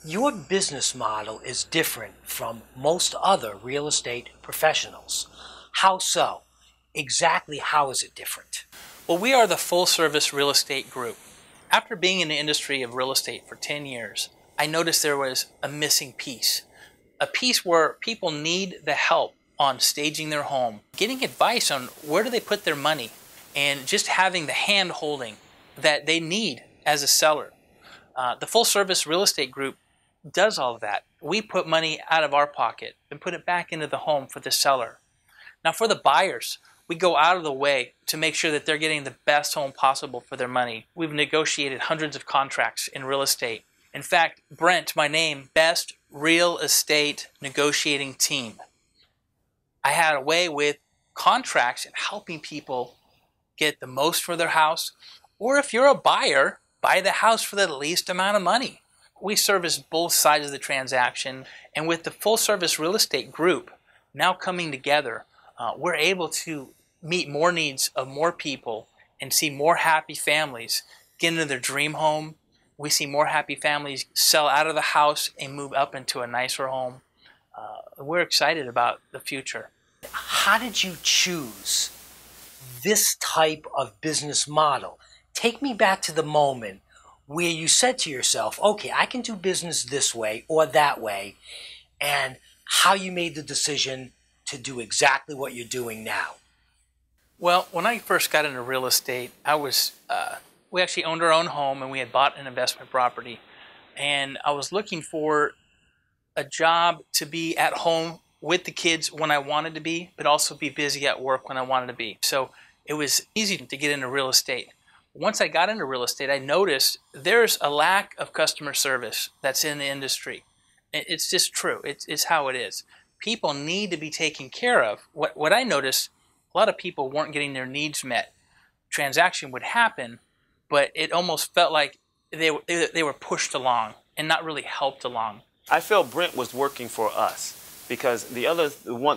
Your business model is different from most other real estate professionals. How so? Exactly how is it different? Well, we are the full-service real estate group. After being in the industry of real estate for 10 years, I noticed there was a missing piece. A piece where people need the help on staging their home, getting advice on where do they put their money, and just having the hand-holding that they need as a seller. The full-service real estate group does all of that. We put money out of our pocket and put it back into the home for the seller. Now for the buyers, we go out of the way to make sure that they're getting the best home possible for their money. We've negotiated hundreds of contracts in real estate. In fact, Brent, my name, best real estate negotiating team. I had a way with contracts and helping people get the most for their house, or if you're a buyer, buy the house for the least amount of money. We service both sides of the transaction, and with the full service real estate group now coming together, we're able to meet more needs of more people and see more happy families get into their dream home. We see more happy families sell out of the house and move up into a nicer home. We're excited about the future. How did you choose this type of business model? Take me back to the moment where you said to yourself, okay, I can do business this way or that way, and how you made the decision to do exactly what you're doing now. Well, when I first got into real estate, we actually owned our own home and we had bought an investment property. And I was looking for a job to be at home with the kids when I wanted to be, but also be busy at work when I wanted to be. So it was easy to get into real estate. Once I got into real estate, I noticed there's a lack of customer service that's in the industry. It's just true. It's how it is. People need to be taken care of. What I noticed, a lot of people weren't getting their needs met. Transaction would happen, but it almost felt like they were pushed along and not really helped along. I felt Brent was working for us because the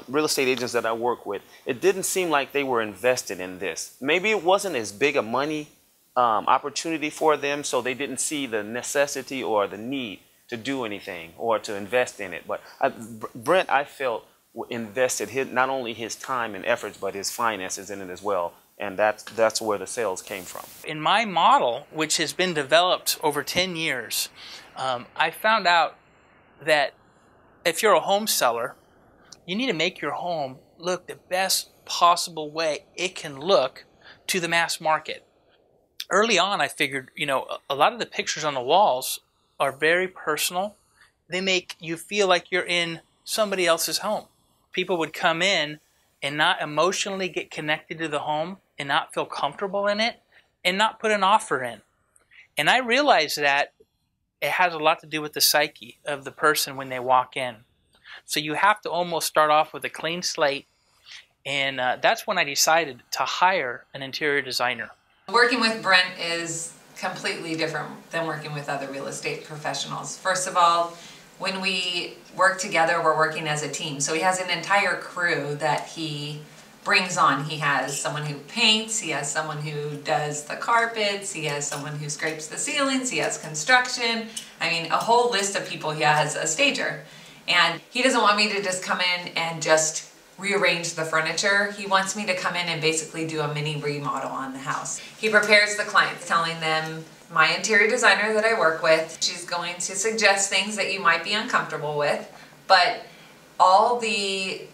real estate agents that I work with, it didn't seem like they were invested in this. Maybe it wasn't as big a money opportunity for them, so they didn't see the necessity or the need to do anything or to invest in it. But Brent, I felt, invested not only his time and efforts, but his finances in it as well. And that's where the sales came from. In my model, which has been developed over 10 years, I found out that if you're a home seller, you need to make your home look the best possible way it can look to the mass market. Early on, I figured, a lot of the pictures on the walls are very personal. They make you feel like you're in somebody else's home. People would come in and not emotionally get connected to the home and not feel comfortable in it and not put an offer in. And I realized that it has a lot to do with the psyche of the person when they walk in. So you have to almost start off with a clean slate, and that's when I decided to hire an interior designer. Working with Brent is completely different than working with other real estate professionals. First of all, when we work together, we're working as a team. So he has an entire crew that he brings on. He has someone who paints, he has someone who does the carpets, he has someone who scrapes the ceilings, he has construction. I mean, a whole list of people. He has a stager. And he doesn't want me to just come in and just rearrange the furniture. He wants me to come in and basically do a mini remodel on the house. He prepares the clients, telling them, my interior designer that I work with, she's going to suggest things that you might be uncomfortable with, but all the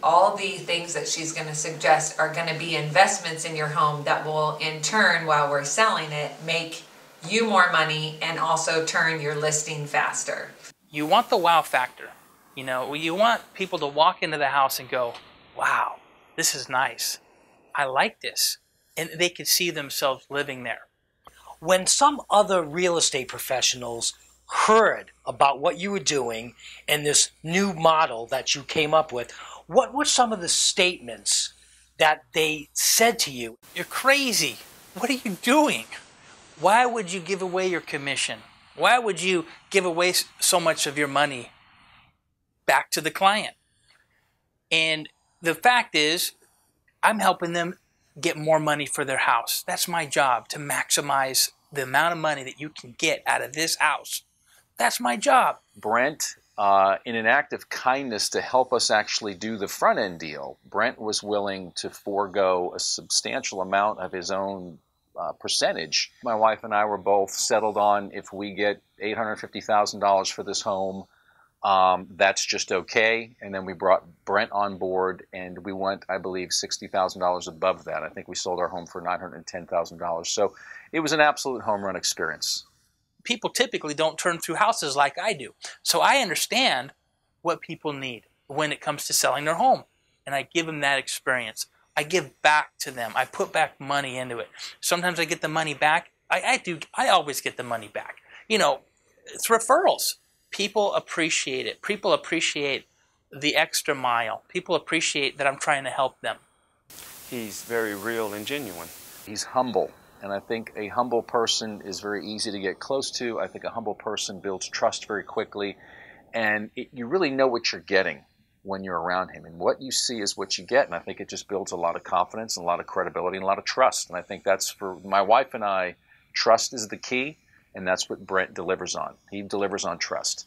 things that she's going to suggest are going to be investments in your home that will, in turn, while we're selling it, make you more money and also turn your listing faster. You want the wow factor. You want people to walk into the house and go, wow, this is nice. I like this. And they could see themselves living there. When some other real estate professionals heard about what you were doing and this new model that you came up with, what were some of the statements that they said to you? You're crazy. What are you doing? Why would you give away your commission? Why would you give away so much of your money back to the client? And the fact is, I'm helping them get more money for their house. That's my job, to maximize the amount of money that you can get out of this house That's my job. Brent, in an act of kindness to help us actually do the front end deal, Brent was willing to forego a substantial amount of his own percentage. My wife and I were both settled on, if we get $850,000 for this home, that's just okay. And then we brought Brent on board, and we went, I believe, $60,000 above that. I think we sold our home for $910,000. So it was an absolute home run experience. People typically don't turn through houses like I do. So I understand what people need when it comes to selling their home. And I give them that experience. I give back to them. I put back money into it. Sometimes I get the money back. I always get the money back. You know, it's referrals. People appreciate it. People appreciate the extra mile. People appreciate that I'm trying to help them. He's very real and genuine. He's humble. And I think a humble person is very easy to get close to. I think a humble person builds trust very quickly. And you really know what you're getting when you're around him. And what you see is what you get. And I think it just builds a lot of confidence and a lot of credibility and a lot of trust. And I think that's, for my wife and I, trust is the key. And that's what Brent delivers on. He delivers on trust.